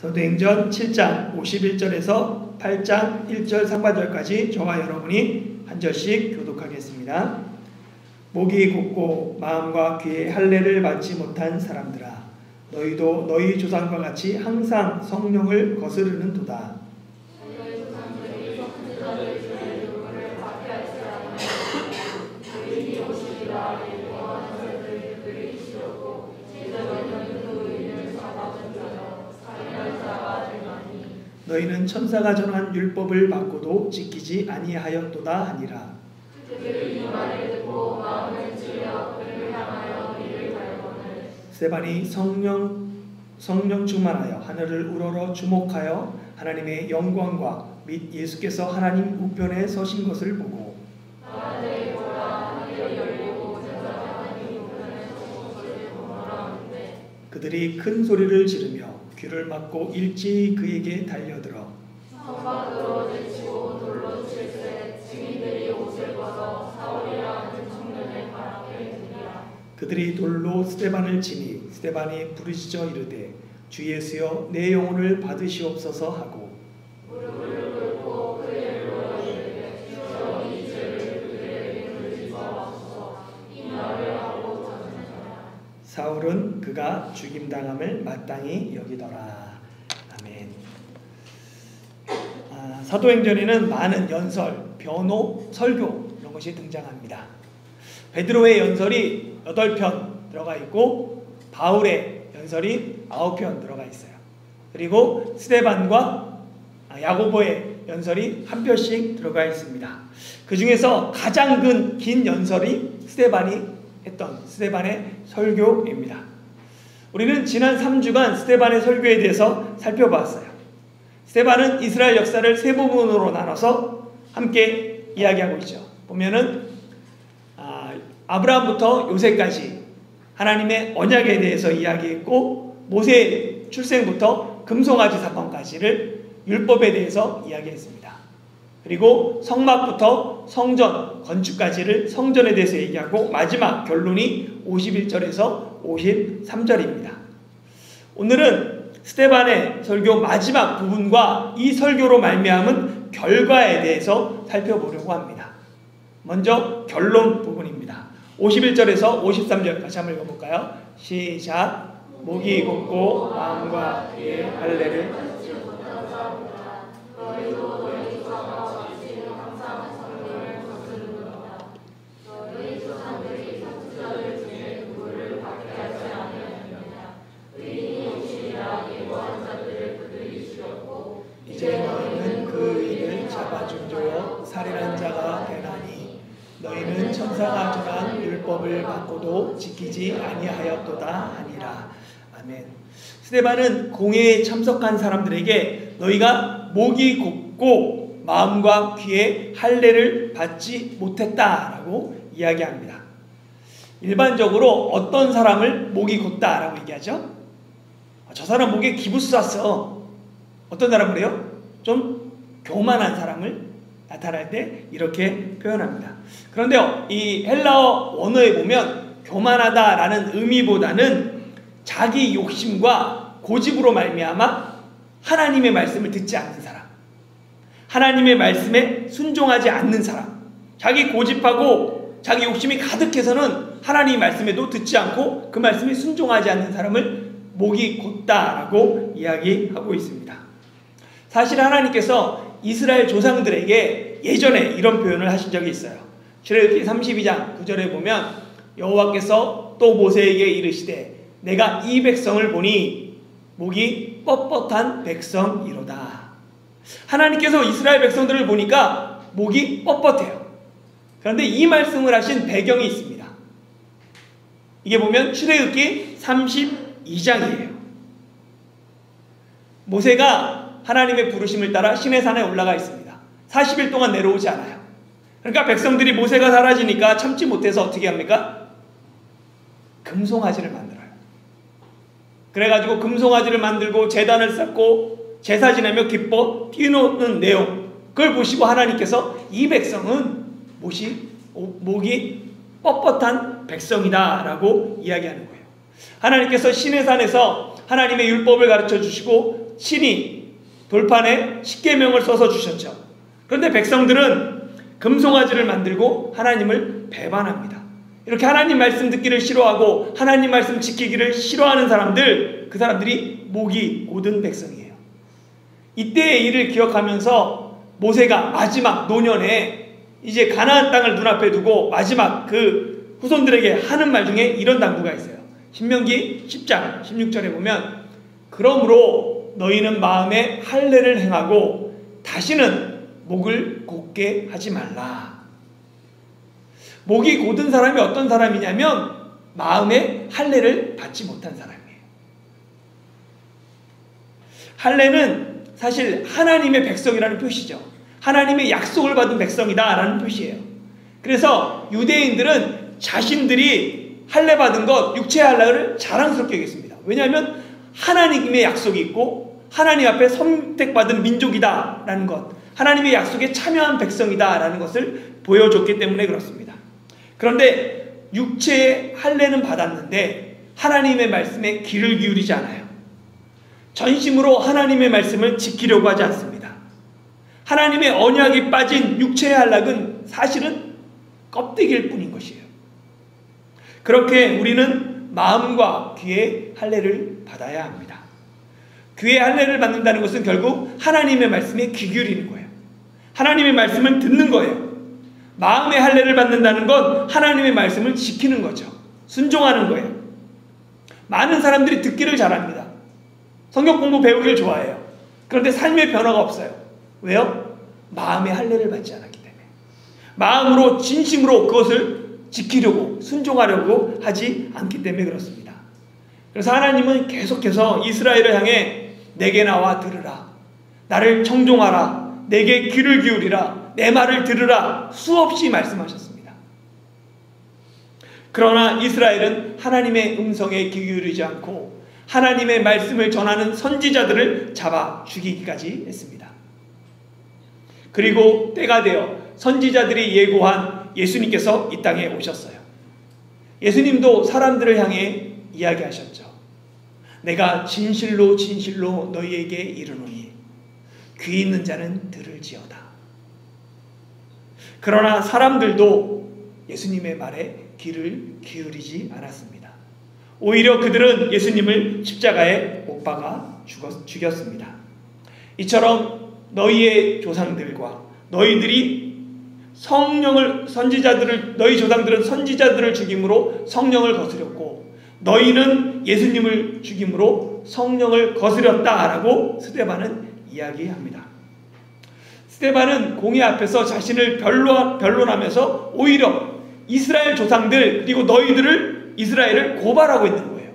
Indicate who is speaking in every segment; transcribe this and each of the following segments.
Speaker 1: 사도행전 7장 51절에서 8장 1절 상반절까지 저와 여러분이 한 절씩 교독하겠습니다. 목이 곧고 마음과 귀에 할례를 받지 못한 사람들아, 너희도 너희 조상과 같이 항상 성령을 거스르는도다. 너희는 천사가 전한 율법을 받고도 지키지 아니하였도다 하니라. 스데반이 성령 충만하여 하늘을 우러러 주목하여 하나님의 영광과 및 예수께서 하나님 우편에 서신 것을 보고 그들이 큰 소리를 지르며 귀를 막고 일제히 그에게 달려들어 성막으로 내치고 돌로 칠세 증인들이 옷을 벗어 사울이라 하는 청년의 발 앞에 두니라. 그들이 돌로 스데반을 치니 스데반이 부르짖어 이르되 주 예수여 내 영혼을 받으시옵소서 하고 무릎을 꿇고 그의 물어 이르되 주여 이 죄를 그들에게 물리지 마옵소서 이 말을 하고 전하더라. 사울은 그가 죽임당함을 마땅히 여기더라. 아멘. 사도행전에는 많은 연설, 변호, 설교 이런 것이 등장합니다. 베드로의 연설이 8편 들어가 있고 바울의 연설이 9편 들어가 있어요. 그리고 스데반과 야고보의 연설이 한 편씩 들어가 있습니다. 그 중에서 가장 긴 연설이 스데반이 했던 스데반의 설교입니다. 우리는 지난 3주간 스데반의 설교에 대해서 살펴봤어요. 스데반은 이스라엘 역사를 세 부분으로 나눠서 함께 이야기하고 있죠. 보면은 아브라함부터 요새까지 하나님의 언약에 대해서 이야기했고 모세의 출생부터 금송아지 사건까지를 율법에 대해서 이야기했습니다. 그리고 성막부터 성전 건축까지를 성전에 대해서 얘기하고 마지막 결론이 51절에서 53절입니다. 오늘은 스데반의 설교 마지막 부분과 이 설교로 말미암은 결과에 대해서 살펴보려고 합니다. 먼저 결론 부분입니다. 51절에서 53절 같이 한번 읽어볼까요? 시작. 목이 곧고 마음과 귀에 할례를 이제 너희는 그 의를 잡아준조여 살인한 자가 되나니 너희는 천사가 전한 율법을 받고도 지키지 아니하였도다 하니라. 아멘. 스데반은 공회에 참석한 사람들에게 너희가 목이 곧고 마음과 귀에 할례를 받지 못했다라고 이야기합니다. 일반적으로 어떤 사람을 목이 곧다라고 얘기하죠? 저 사람 목에 기부스 쐈어. 어떤 사람을 해요? 좀 교만한 사람을 나타날 때 이렇게 표현합니다. 그런데요, 이 헬라어 원어에 보면 교만하다라는 의미보다는 자기 욕심과 고집으로 말미암아 하나님의 말씀을 듣지 않는 사람, 하나님의 말씀에 순종하지 않는 사람, 자기 고집하고 자기 욕심이 가득해서는 하나님의 말씀에도 듣지 않고 그 말씀에 순종하지 않는 사람을 목이 곧다라고 이야기하고 있습니다. 사실 하나님께서 이스라엘 조상들에게 예전에 이런 표현을 하신 적이 있어요. 출애굽기 32장 9절에 보면 여호와께서 또 모세에게 이르시되 내가 이 백성을 보니 목이 뻣뻣한 백성이로다. 하나님께서 이스라엘 백성들을 보니까 목이 뻣뻣해요. 그런데 이 말씀을 하신 배경이 있습니다. 이게 보면 출애굽기 32장이에요. 모세가 하나님의 부르심을 따라 시내산에 올라가 있습니다. 40일 동안 내려오지 않아요. 그러니까 백성들이 모세가 사라지니까 참지 못해서 어떻게 합니까? 금송아지를 만들어요. 그래가지고 금송아지를 만들고 제단을 쌓고 제사 지내며 기뻐 뛰노는 내용, 그걸 보시고 하나님께서 이 백성은 목이 뻣뻣한 백성이다 라고 이야기하는 거예요. 하나님께서 시내산에서 하나님의 율법을 가르쳐 주시고 친히 돌판에 십계명을 써서 주셨죠. 그런데 백성들은 금송아지를 만들고 하나님을 배반합니다. 이렇게 하나님 말씀 듣기를 싫어하고 하나님 말씀 지키기를 싫어하는 사람들, 그 사람들이 목이 곧은 백성이에요. 이때의 일을 기억하면서 모세가 마지막 노년에 이제 가나안 땅을 눈앞에 두고 마지막 그 후손들에게 하는 말 중에 이런 당부가 있어요. 신명기 10장 16절에 보면 그러므로 너희는 마음에 할례를 행하고 다시는 목을 곧게 하지 말라. 목이 곧은 사람이 어떤 사람이냐면 마음에 할례를 받지 못한 사람이에요. 할례는 사실 하나님의 백성이라는 표시죠. 하나님의 약속을 받은 백성이다 라는 표시예요. 그래서 유대인들은 자신들이 할례 받은 것, 육체의 할례를 자랑스럽게 여겼습니다. 왜냐하면 하나님의 약속이 있고 하나님 앞에 선택받은 민족이다 라는 것, 하나님의 약속에 참여한 백성이다 라는 것을 보여줬기 때문에 그렇습니다. 그런데 육체의 할례는 받았는데 하나님의 말씀에 귀를 기울이지 않아요. 전심으로 하나님의 말씀을 지키려고 하지 않습니다. 하나님의 언약이 빠진 육체의 할례는 사실은 껍데기일 뿐인 것이에요. 그렇게 우리는 마음과 귀의 할례를 받아야 합니다. 귀의 할례를 받는다는 것은 결국 하나님의 말씀에 귀 기울이는 거예요. 하나님의 말씀을 듣는 거예요. 마음의 할례를 받는다는 건 하나님의 말씀을 지키는 거죠. 순종하는 거예요. 많은 사람들이 듣기를 잘합니다. 성경 공부 배우기를 좋아해요. 그런데 삶의 변화가 없어요. 왜요? 마음의 할례를 받지 않았기 때문에. 마음으로 진심으로 그것을 지키려고 순종하려고 하지 않기 때문에 그렇습니다. 그래서 하나님은 계속해서 이스라엘을 향해 내게 나와 들으라, 나를 청종하라, 내게 귀를 기울이라, 내 말을 들으라 수없이 말씀하셨습니다. 그러나 이스라엘은 하나님의 음성에 귀 기울이지 않고 하나님의 말씀을 전하는 선지자들을 잡아 죽이기까지 했습니다. 그리고 때가 되어 선지자들이 예고한 예수님께서 이 땅에 오셨어요. 예수님도 사람들을 향해 이야기하셨죠. 내가 진실로 진실로 너희에게 이르노니 귀 있는 자는 들을지어다. 그러나 사람들도 예수님의 말에 귀를 기울이지 않았습니다. 오히려 그들은 예수님을 십자가에 못 박아 죽였습니다. 이처럼 너희의 조상들과 너희들이 너희 조상들은 선지자들을 죽임으로 성령을 거스렸고 너희는 예수님을 죽임으로 성령을 거스렸다라고 스데반은 이야기합니다. 스데반은 공회 앞에서 자신을 변론하면서 오히려 이스라엘 조상들 그리고 이스라엘을 고발하고 있는 거예요.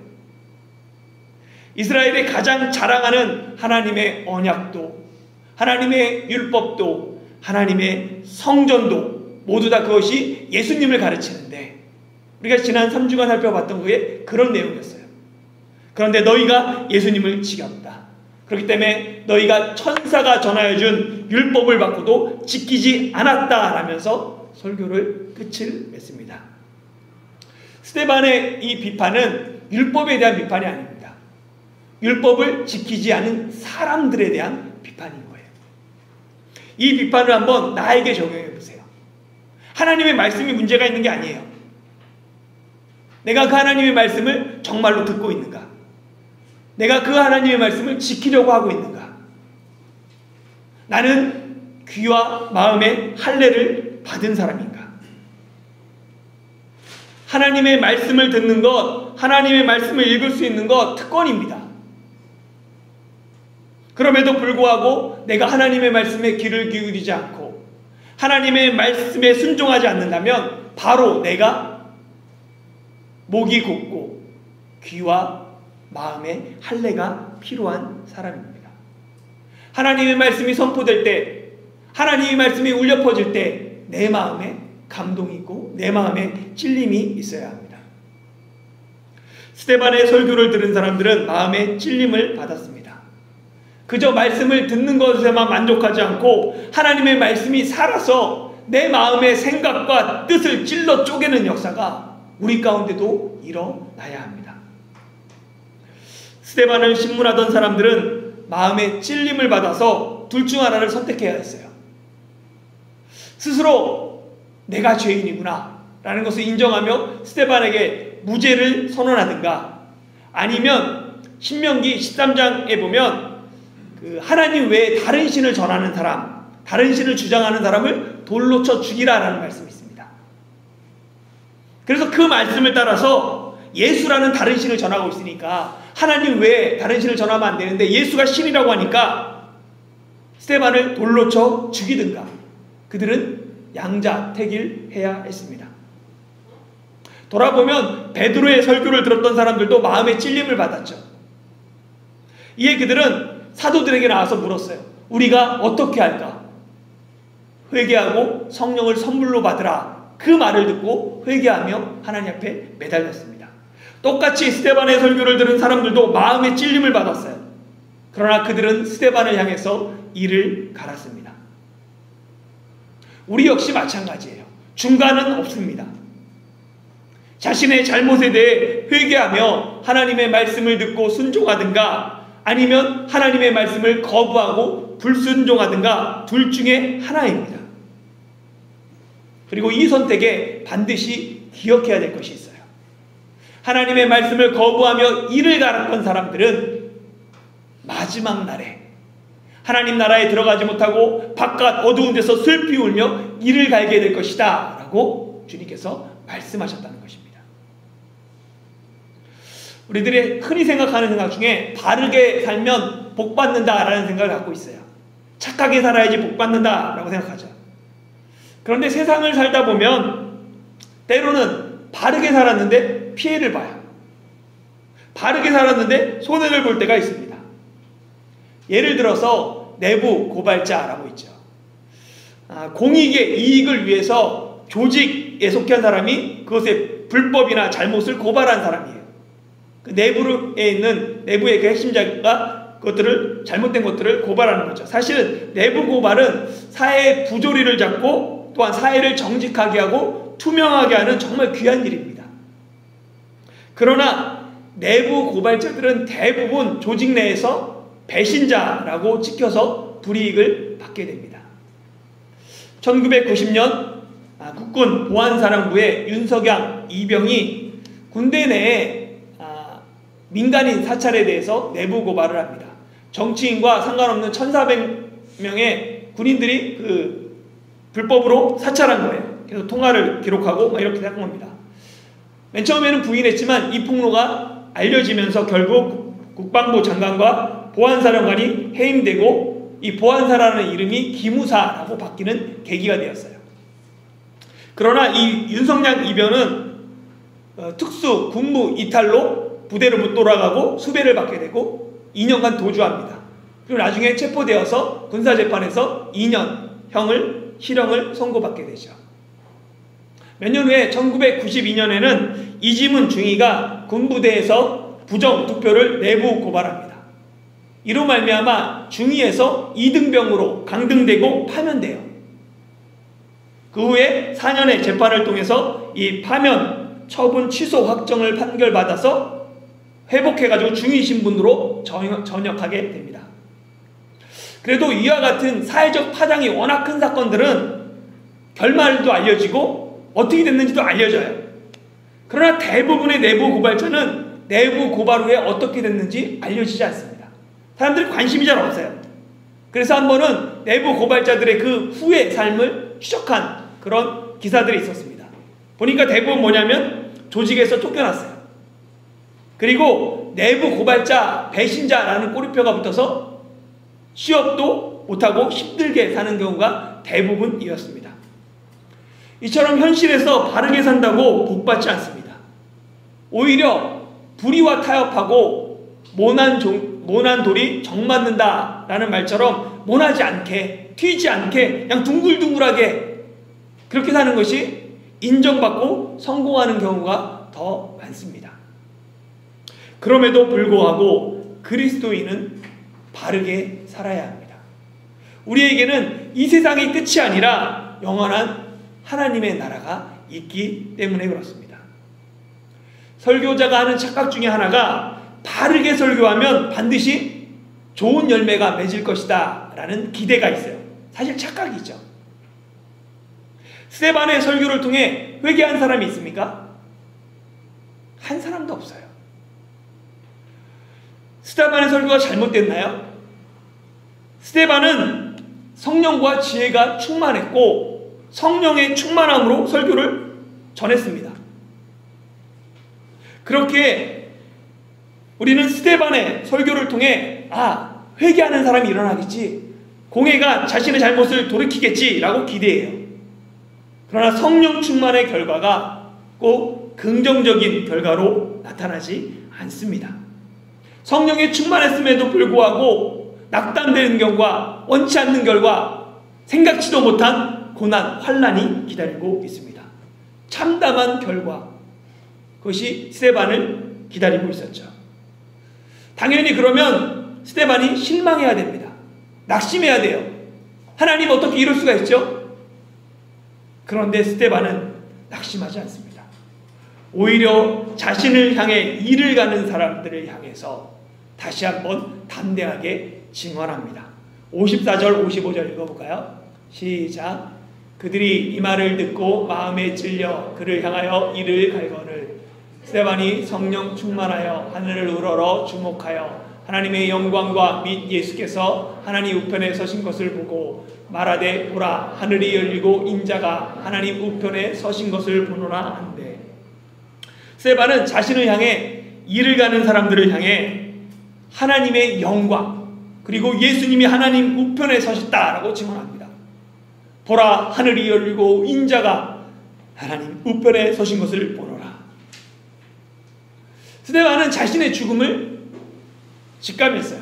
Speaker 1: 이스라엘이 가장 자랑하는 하나님의 언약도, 하나님의 율법도, 하나님의 성전도 모두 다 그것이 예수님을 가르치는데 우리가 지난 3주간 살펴봤던 그게 그런 내용이었어요. 그런데 너희가 예수님을 지켰다. 그렇기 때문에 너희가 천사가 전하여준 율법을 받고도 지키지 않았다라면서 설교를 끝을 맺습니다. 스데반의 이 비판은 율법에 대한 비판이 아닙니다. 율법을 지키지 않은 사람들에 대한 비판인 거예요. 이 비판을 한번 나에게 적용해 보세요. 하나님의 말씀이 문제가 있는 게 아니에요. 내가 그 하나님의 말씀을 정말로 듣고 있는가? 내가 그 하나님의 말씀을 지키려고 하고 있는가? 나는 귀와 마음의 할례를 받은 사람인가? 하나님의 말씀을 듣는 것, 하나님의 말씀을 읽을 수 있는 것 특권입니다. 그럼에도 불구하고 내가 하나님의 말씀에 귀를 기울이지 않고 하나님의 말씀에 순종하지 않는다면 바로 내가 목이 곧고 귀와 마음의 할례가 필요한 사람입니다. 하나님의 말씀이 선포될 때, 하나님의 말씀이 울려 퍼질 때 내 마음에 감동이 있고 내 마음에 찔림이 있어야 합니다. 스데반의 설교를 들은 사람들은 마음에 찔림을 받았습니다. 그저 말씀을 듣는 것에만 만족하지 않고 하나님의 말씀이 살아서 내 마음의 생각과 뜻을 찔러 쪼개는 역사가 우리 가운데도 일어나야 합니다. 스데반을 신문하던 사람들은 마음에 찔림을 받아서 둘 중 하나를 선택해야 했어요. 스스로 내가 죄인이구나 라는 것을 인정하며 스데반에게 무죄를 선언하든가, 아니면 신명기 13장에 보면 하나님 외에 다른 신을 전하는 사람, 다른 신을 주장하는 사람을 돌로 쳐 죽이라라는 말씀이 있습니다. 그래서 그 말씀을 따라서 예수라는 다른 신을 전하고 있으니까 하나님 외에 다른 신을 전하면 안 되는데, 예수가 신이라고 하니까 스데반을 돌로 쳐 죽이든가 그들은 양자택일해야 했습니다. 돌아보면 베드로의 설교를 들었던 사람들도 마음에 찔림을 받았죠. 이에 그들은 사도들에게 나와서 물었어요. 우리가 어떻게 할까? 회개하고 성령을 선물로 받으라. 그 말을 듣고 회개하며 하나님 앞에 매달렸습니다. 똑같이 스데반의 설교를 들은 사람들도 마음에 찔림을 받았어요. 그러나 그들은 스데반을 향해서 이를 갈았습니다. 우리 역시 마찬가지예요. 중간은 없습니다. 자신의 잘못에 대해 회개하며 하나님의 말씀을 듣고 순종하든가, 아니면 하나님의 말씀을 거부하고 불순종하든가, 둘 중에 하나입니다. 그리고 이 선택에 반드시 기억해야 될 것이 있어요. 하나님의 말씀을 거부하며 이를 갈았던 사람들은 마지막 날에 하나님 나라에 들어가지 못하고 바깥 어두운 데서 슬피 울며 이를 갈게 될 것이다 라고 주님께서 말씀하셨다는 것입니다. 우리들이 흔히 생각하는 생각 중에 바르게 살면 복 받는다라는 생각을 갖고 있어요. 착하게 살아야지 복 받는다라고 생각하죠. 그런데 세상을 살다 보면 때로는 바르게 살았는데 피해를 봐요. 바르게 살았는데 손해를 볼 때가 있습니다. 예를 들어서 내부 고발자라고 있죠. 공익의 이익을 위해서 조직에 속한 사람이 그것의 불법이나 잘못을 고발한 사람이에요. 그 내부에 있는 내부의 그 핵심자가 그것들을, 잘못된 것들을 고발하는 거죠. 사실은 내부 고발은 사회의 부조리를 잡고 또한 사회를 정직하게 하고 투명하게 하는 정말 귀한 일입니다. 그러나 내부 고발자들은 대부분 조직 내에서 배신자라고 찍혀서 불이익을 받게 됩니다. 1990년 국군 보안사령부의 윤석양 이병이 군대 내에 민간인 사찰에 대해서 내부 고발을 합니다. 정치인과 상관없는 1,400명의 군인들이 불법으로 사찰한 거예요. 그래서 통화를 기록하고 이렇게 한 겁니다. 맨 처음에는 부인했지만 이 폭로가 알려지면서 결국 국방부 장관과 보안사령관이 해임되고 이 보안사라는 이름이 기무사라고 바뀌는 계기가 되었어요. 그러나 이 윤석양 이병은 특수 군무 이탈로 부대로 못 돌아가고 수배를 받게 되고 2년간 도주합니다. 그리고 나중에 체포되어서 군사재판에서 2년형을 실형을 선고받게 되죠. 몇 년 후에 1992년에는 이지문 중위가 군부대에서 부정투표를 내부 고발합니다. 이로 말미암아 중위에서 2등병으로 강등되고 파면돼요. 그 후에 4년의 재판을 통해서 이 파면 처분 취소 확정을 판결받아서 회복해가지고 중위 신분으로 전역하게 됩니다. 그래도 이와 같은 사회적 파장이 워낙 큰 사건들은 결말도 알려지고 어떻게 됐는지도 알려져요. 그러나 대부분의 내부 고발자는 내부 고발 후에 어떻게 됐는지 알려지지 않습니다. 사람들이 관심이 잘 없어요. 그래서 한 번은 내부 고발자들의 그 후의 삶을 추적한 그런 기사들이 있었습니다. 보니까 대부분 뭐냐면 조직에서 쫓겨났어요. 그리고 내부 고발자, 배신자라는 꼬리표가 붙어서 취업도 못하고 힘들게 사는 경우가 대부분이었습니다. 이처럼 현실에서 바르게 산다고 복받지 않습니다. 오히려 불의와 타협하고 모난 돌이 정맞는다라는 말처럼 모나지 않게, 튀지 않게 그냥 둥글둥글하게 그렇게 사는 것이 인정받고 성공하는 경우가 더 많습니다. 그럼에도 불구하고 그리스도인은 바르게 살아야 합니다. 우리에게는 이 세상이 끝이 아니라 영원한 하나님의 나라가 있기 때문에 그렇습니다. 설교자가 하는 착각 중에 하나가 바르게 설교하면 반드시 좋은 열매가 맺을 것이다 라는 기대가 있어요. 사실 착각이죠. 스데반의 설교를 통해 회개한 사람이 있습니까? 한 사람도 없어요. 스데반의 설교가 잘못됐나요? 스데반은 성령과 지혜가 충만했고 성령의 충만함으로 설교를 전했습니다. 그렇게 우리는 스데반의 설교를 통해 회개하는 사람이 일어나겠지, 공회가 자신의 잘못을 돌이키겠지 라고 기대해요. 그러나 성령 충만의 결과가 꼭 긍정적인 결과로 나타나지 않습니다. 성령에 충만했음에도 불구하고 낙담되는 경우와 원치 않는 결과, 생각지도 못한 고난, 환난이 기다리고 있습니다. 참담한 결과, 그것이 스데반을 기다리고 있었죠. 당연히 그러면 스데반이 실망해야 됩니다. 낙심해야 돼요. 하나님 어떻게 이럴 수가 있죠? 그런데 스데반은 낙심하지 않습니다. 오히려 자신을 향해 일을 가는 사람들을 향해서 다시 한번 담대하게 증언합니다. 54절 55절 읽어볼까요? 시작. 그들이 이 말을 듣고 마음에 찔려 그를 향하여 이를 갈거늘 스데반이 성령 충만하여 하늘을 우러러 주목하여 하나님의 영광과 및 예수께서 하나님 우편에 서신 것을 보고 말하되 보라 하늘이 열리고 인자가 하나님 우편에 서신 것을 보노라 한대. 스데반은 자신을 향해 일을 가는 사람들을 향해 하나님의 영광 그리고 예수님이 하나님 우편에 서셨다라고 증언합니다. 보라 하늘이 열리고 인자가 하나님 우편에 서신 것을 보노라. 스데반은 자신의 죽음을 직감했어요.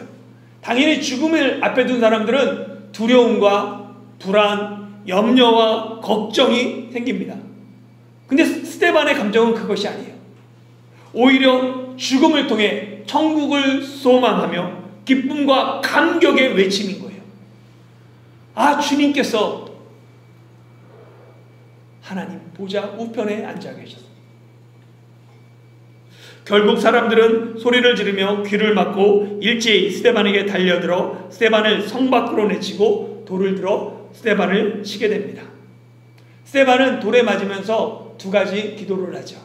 Speaker 1: 당연히 죽음을 앞에 둔 사람들은 두려움과 불안, 염려와 걱정이 생깁니다. 근데 스데반의 감정은 그것이 아니에요. 오히려 죽음을 통해 천국을 소망하며 기쁨과 감격의 외침인 거예요. 주님께서 하나님 보좌 우편에 앉아 계셨습니다. 결국 사람들은 소리를 지르며 귀를 막고 일제히 스데반에게 달려들어 스데반을 성 밖으로 내치고 돌을 들어 스데반을 치게 됩니다. 스데반은 돌에 맞으면서 두 가지 기도를 하죠.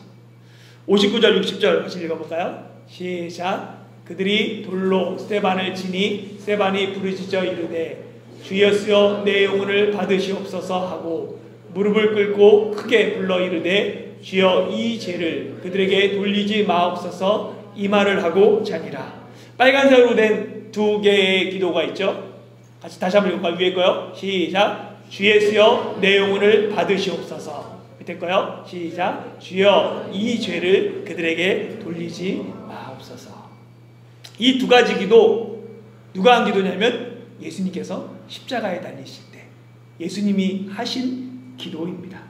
Speaker 1: 59절 60절 같이 읽어볼까요? 시작. 그들이 돌로 스데반을 치니 스데반이 부르짖어 이르되 주여스여 내 영혼을 받으시옵소서 하고 무릎을 꿇고 크게 불러 이르되 주여 이 죄를 그들에게 돌리지 마옵소서 이 말을 하고 자니라. 빨간색으로 된 두 개의 기도가 있죠. 같이 다시 한번 읽을까요? 위에 거요. 시작. 주 예수여 내 영혼을 받으시옵소서. 밑에 거요. 시작. 주여 이 죄를 그들에게 돌리지 마옵소서. 이 두 가지 기도 누가 한 기도냐면 예수님께서 십자가에 달리실 때 예수님이 하신 기도입니다.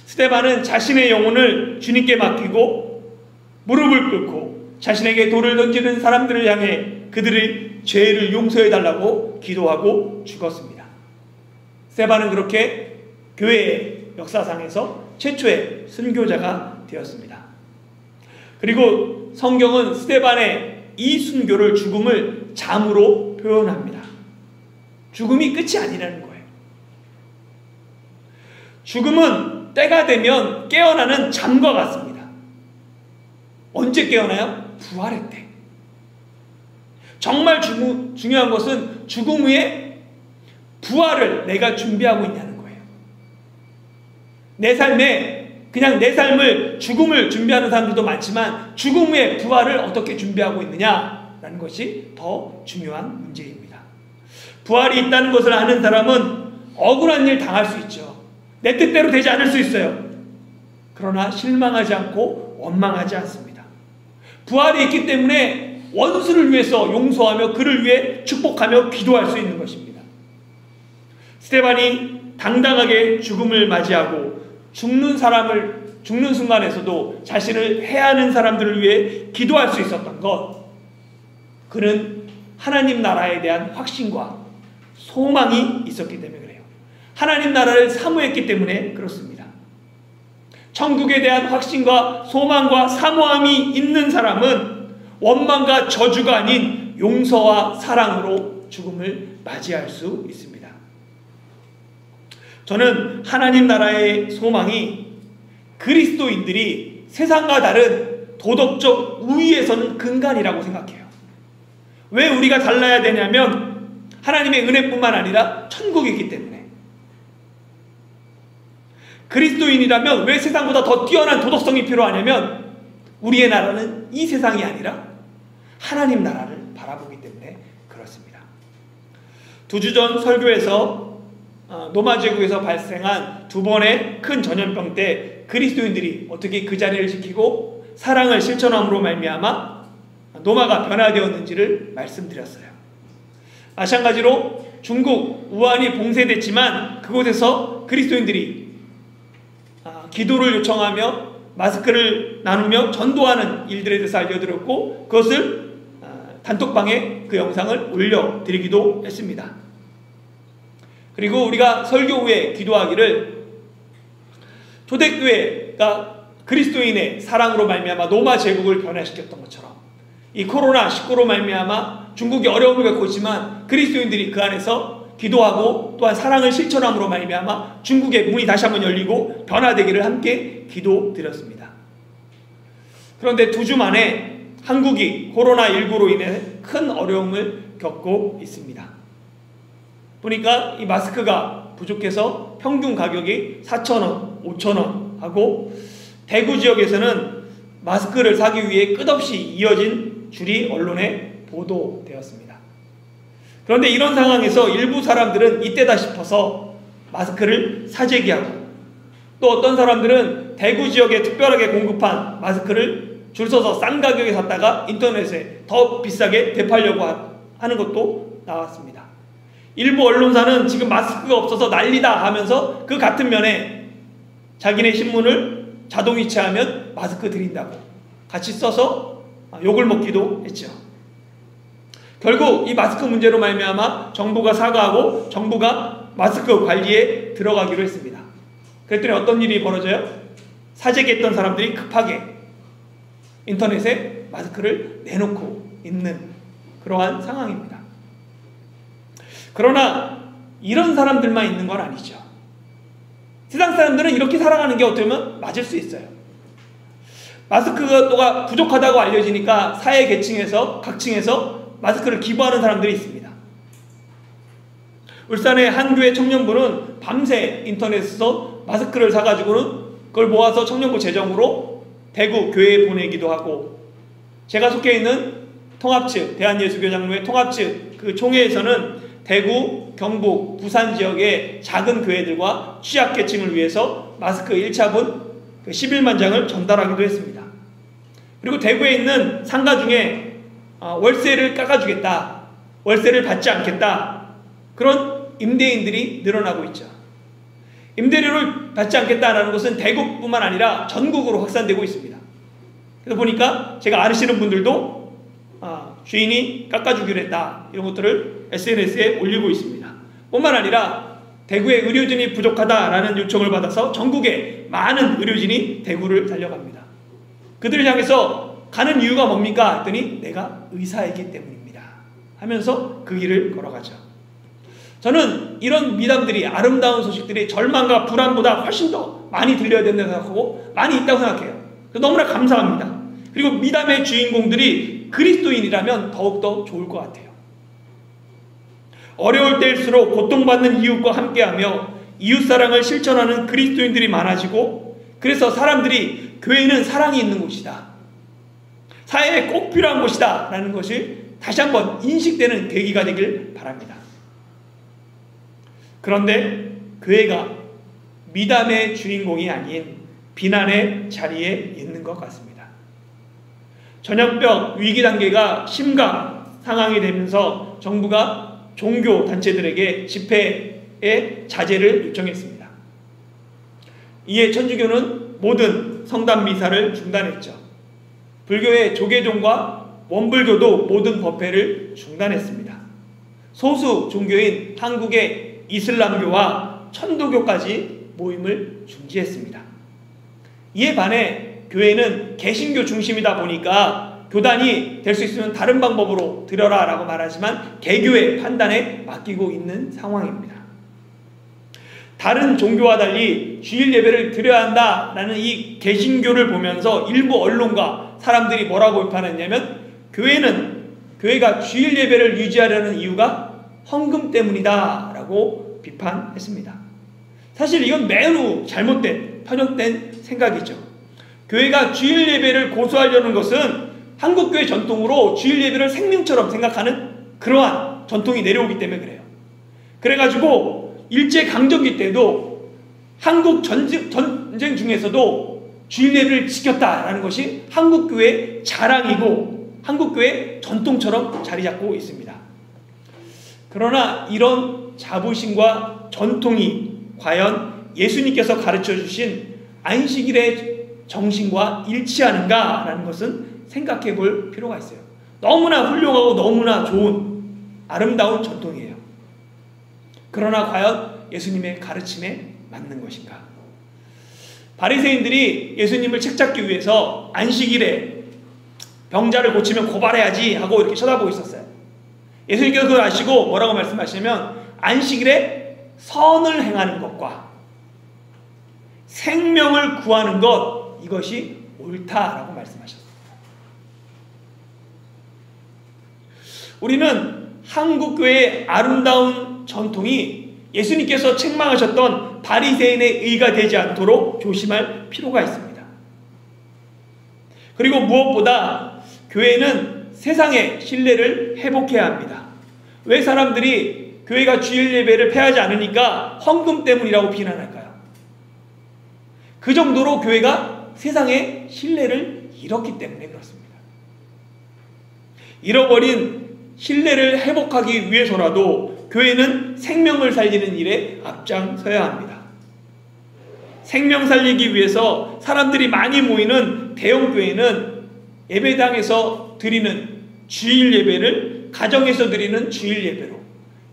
Speaker 1: 스데반은 자신의 영혼을 주님께 맡기고 무릎을 꿇고 자신에게 돌을 던지는 사람들을 향해 그들의 죄를 용서해달라고 기도하고 죽었습니다. 스데반은 그렇게 교회의 역사상에서 최초의 순교자가 되었습니다. 그리고 성경은 스데반의 이 순교를 죽음을 잠으로 표현합니다. 죽음이 끝이 아니라는 거예요. 죽음은 때가 되면 깨어나는 잠과 같습니다. 언제 깨어나요? 부활의 때. 정말 중요한 것은 죽음 후에 부활을 내가 준비하고 있냐는 거예요. 내 삶에 그냥 내 삶을 죽음을 준비하는 사람들도 많지만 죽음 후에 부활을 어떻게 준비하고 있느냐라는 것이 더 중요한 문제입니다. 부활이 있다는 것을 아는 사람은 억울한 일 당할 수 있죠. 내 뜻대로 되지 않을 수 있어요. 그러나 실망하지 않고 원망하지 않습니다. 부활이 있기 때문에 원수를 위해서 용서하며 그를 위해 축복하며 기도할 수 있는 것입니다. 스데반이 당당하게 죽음을 맞이하고 죽는 순간에서도 자신을 해하는 사람들을 위해 기도할 수 있었던 것, 그는 하나님 나라에 대한 확신과 소망이 있었기 때문에 그래요. 하나님 나라를 사모했기 때문에 그렇습니다. 천국에 대한 확신과 소망과 사모함이 있는 사람은 원망과 저주가 아닌 용서와 사랑으로 죽음을 맞이할 수 있습니다. 저는 하나님 나라의 소망이 그리스도인들이 세상과 다른 도덕적 우위에 서는 근간이라고 생각해요. 왜 우리가 달라야 되냐면 하나님의 은혜뿐만 아니라 천국이기 때문에. 그리스도인이라면 왜 세상보다 더 뛰어난 도덕성이 필요하냐면 우리의 나라는 이 세상이 아니라 하나님 나라를 바라보기 때문에 그렇습니다. 2주 전 설교에서 노마 제국에서 발생한 2번의 큰 전염병 때 그리스도인들이 어떻게 그 자리를 지키고 사랑을 실천함으로 말미암아 노마가 변화되었는지를 말씀드렸어요. 마찬가지로 중국 우한이 봉쇄됐지만 그곳에서 그리스도인들이 기도를 요청하며 마스크를 나누며 전도하는 일들에 대해서 알려드렸고 그것을 단톡방에 그 영상을 올려드리기도 했습니다. 그리고 우리가 설교 후에 기도하기를 초대교회가 그리스도인의 사랑으로 말미암아 노마 제국을 변화시켰던 것처럼 이 코로나19로 말미암아 중국이 어려움을 겪고 있지만 그리스도인들이 그 안에서 기도하고 또한 사랑을 실천함으로 말미암아 중국의 문이 다시 한번 열리고 변화되기를 함께 기도드렸습니다. 그런데 2주 만에 한국이 코로나19로 인해 큰 어려움을 겪고 있습니다. 보니까 이 마스크가 부족해서 평균 가격이 4,000원, 5,000원 하고 대구 지역에서는 마스크를 사기 위해 끝없이 이어진 줄이 언론에 보도되었습니다. 그런데 이런 상황에서 일부 사람들은 이때다 싶어서 마스크를 사재기하고 또 어떤 사람들은 대구 지역에 특별하게 공급한 마스크를 줄 서서 싼 가격에 샀다가 인터넷에 더 비싸게 되팔려고 하는 것도 나왔습니다. 일부 언론사는 지금 마스크가 없어서 난리다 하면서 그 같은 면에 자기네 신문을 자동 이체하면 마스크 드린다고 같이 써서 욕을 먹기도 했죠. 결국 이 마스크 문제로 말미암아 정부가 사과하고 정부가 마스크 관리에 들어가기로 했습니다. 그랬더니 어떤 일이 벌어져요? 사재기했던 사람들이 급하게 인터넷에 마스크를 내놓고 있는 그러한 상황입니다. 그러나 이런 사람들만 있는 건 아니죠. 세상 사람들은 이렇게 살아가는 게 어떻게 보면 맞을 수 있어요. 마스크가 부족하다고 알려지니까 사회 계층에서 각층에서 마스크를 기부하는 사람들이 있습니다. 울산의 한 교회 청년부는 밤새 인터넷에서 마스크를 사가지고는 그걸 모아서 청년부 재정으로 대구 교회에 보내기도 하고, 제가 속해 있는 통합측, 대한예수교장로회 통합측 그 총회에서는 대구, 경북, 부산 지역의 작은 교회들과 취약계층을 위해서 마스크 1차분 11만 장을 전달하기도 했습니다. 그리고 대구에 있는 상가 중에 월세를 깎아주겠다, 월세를 받지 않겠다, 그런 임대인들이 늘어나고 있죠. 임대료를 받지 않겠다라는 것은 대구뿐만 아니라 전국으로 확산되고 있습니다. 그래서 보니까 제가 아시는 분들도 주인이 깎아주기로 했다, 이런 것들을 SNS에 올리고 있습니다. 뿐만 아니라 대구에 의료진이 부족하다라는 요청을 받아서 전국에 많은 의료진이 대구를 달려갑니다. 그들을 향해서 가는 이유가 뭡니까? 했더니 내가 의사이기 때문입니다 하면서 그 길을 걸어가죠. 저는 이런 미담들이, 아름다운 소식들이 절망과 불안보다 훨씬 더 많이 들려야 된다고 생각하고 많이 있다고 생각해요. 너무나 감사합니다. 그리고 미담의 주인공들이 그리스도인이라면 더욱더 좋을 것 같아요. 어려울 때일수록 고통받는 이웃과 함께하며 이웃사랑을 실천하는 그리스도인들이 많아지고, 그래서 사람들이 교회는 사랑이 있는 곳이다, 사회에 꼭 필요한 곳이다 라는 것이 다시 한번 인식되는 계기가 되길 바랍니다. 그런데 교회가 미담의 주인공이 아닌 비난의 자리에 있는 것 같습니다. 전염병 위기 단계가 심각 상황이 되면서 정부가 종교 단체들에게 집회의 자제를 요청했습니다. 이에 천주교는 모든 성담 미사를 중단했죠. 불교의 조계종과 원불교도 모든 법회를 중단했습니다. 소수 종교인 한국의 이슬람교와 천도교까지 모임을 중지했습니다. 이에 반해 교회는 개신교 중심이다 보니까 교단이 될 수 있으면 다른 방법으로 드려라 라고 말하지만 개교의 판단에 맡기고 있는 상황입니다. 다른 종교와 달리 주일 예배를 드려야 한다라는 이 개신교를 보면서 일부 언론과 사람들이 뭐라고 비판했냐면 교회가 주일 예배를 유지하려는 이유가 헌금 때문이다 라고 비판했습니다. 사실 이건 매우 잘못된 편협된 생각이죠. 교회가 주일 예배를 고수하려는 것은 한국교회 전통으로 주일 예배를 생명처럼 생각하는 그러한 전통이 내려오기 때문에 그래요. 그래가지고 일제강점기 때도 한국 전쟁 중에서도 주일 예배를 지켰다라는 것이 한국교회의 자랑이고 한국교회의 전통처럼 자리 잡고 있습니다. 그러나 이런 자부심과 전통이 과연 예수님께서 가르쳐 주신 안식일의 정신과 일치하는가라는 것은 생각해 볼 필요가 있어요. 너무나 훌륭하고 너무나 좋은 아름다운 전통이에요. 그러나 과연 예수님의 가르침에 맞는 것인가? 바리새인들이 예수님을 책잡기 위해서 안식일에 병자를 고치면 고발해야지 하고 이렇게 쳐다보고 있었어요. 예수님께서 그걸 아시고 뭐라고 말씀하시냐면 안식일에 선을 행하는 것과 생명을 구하는 것 이것이 옳다라고 말씀하셨습니다. 우리는 한국교회의 아름다운 전통이 예수님께서 책망하셨던 바리새인의 의가 되지 않도록 조심할 필요가 있습니다. 그리고 무엇보다 교회는 세상의 신뢰를 회복해야 합니다. 왜 사람들이 교회가 주일 예배를 폐하지 않으니까 헌금 때문이라고 비난할까요? 그 정도로 교회가 세상의 신뢰를 잃었기 때문에 그렇습니다. 잃어버린 신뢰를 회복하기 위해서라도 교회는 생명을 살리는 일에 앞장서야 합니다. 생명 살리기 위해서 사람들이 많이 모이는 대형교회는 예배당에서 드리는 주일 예배를 가정에서 드리는 주일 예배로,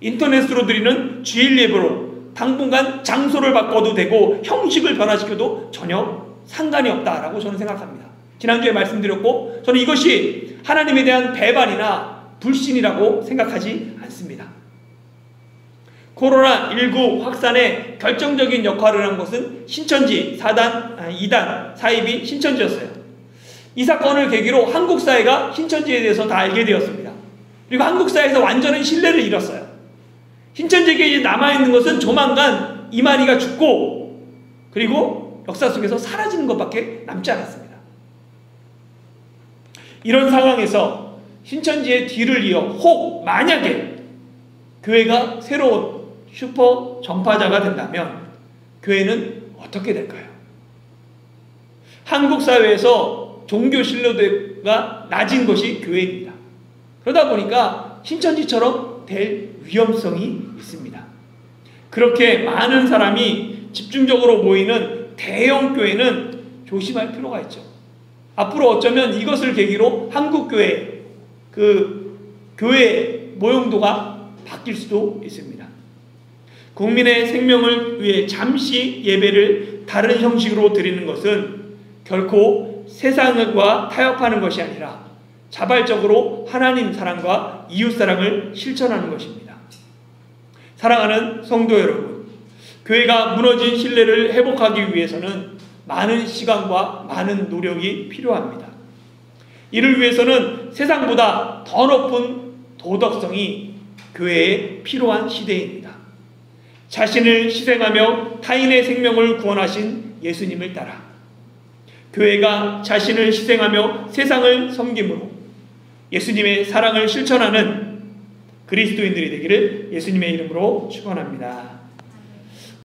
Speaker 1: 인터넷으로 드리는 주일 예배로 당분간 장소를 바꿔도 되고 형식을 변화시켜도 전혀 상관이 없다라고 저는 생각합니다. 지난주에 말씀드렸고 저는 이것이 하나님에 대한 배반이나 불신이라고 생각하지 않습니다. 코로나19 확산에 결정적인 역할을 한 것은 신천지 2단 사입이 신천지였어요. 이 사건을 계기로 한국 사회가 신천지에 대해서 다 알게 되었습니다. 그리고 한국 사회에서 완전히 신뢰를 잃었어요. 신천지에게 이제 남아있는 것은 조만간 이만희가 죽고 그리고 역사 속에서 사라지는 것밖에 남지 않았습니다. 이런 상황에서 신천지의 뒤를 이어 혹 만약에 교회가 새로운 슈퍼 전파자가 된다면 교회는 어떻게 될까요? 한국 사회에서 종교 신뢰도가 낮은 것이 교회입니다. 그러다 보니까 신천지처럼 될 위험성이 있습니다. 그렇게 많은 사람이 집중적으로 모이는 대형 교회는 조심할 필요가 있죠. 앞으로 어쩌면 이것을 계기로 한국교회 교회 모형도가 바뀔 수도 있습니다. 국민의 생명을 위해 잠시 예배를 다른 형식으로 드리는 것은 결코 세상과 타협하는 것이 아니라 자발적으로 하나님 사랑과 이웃 사랑을 실천하는 것입니다. 사랑하는 성도 여러분, 교회가 무너진 신뢰를 회복하기 위해서는 많은 시간과 많은 노력이 필요합니다. 이를 위해서는 세상보다 더 높은 도덕성이 교회에 필요한 시대입니다. 자신을 희생하며 타인의 생명을 구원하신 예수님을 따라 교회가 자신을 희생하며 세상을 섬김으로 예수님의 사랑을 실천하는 그리스도인들이 되기를 예수님의 이름으로 축원합니다.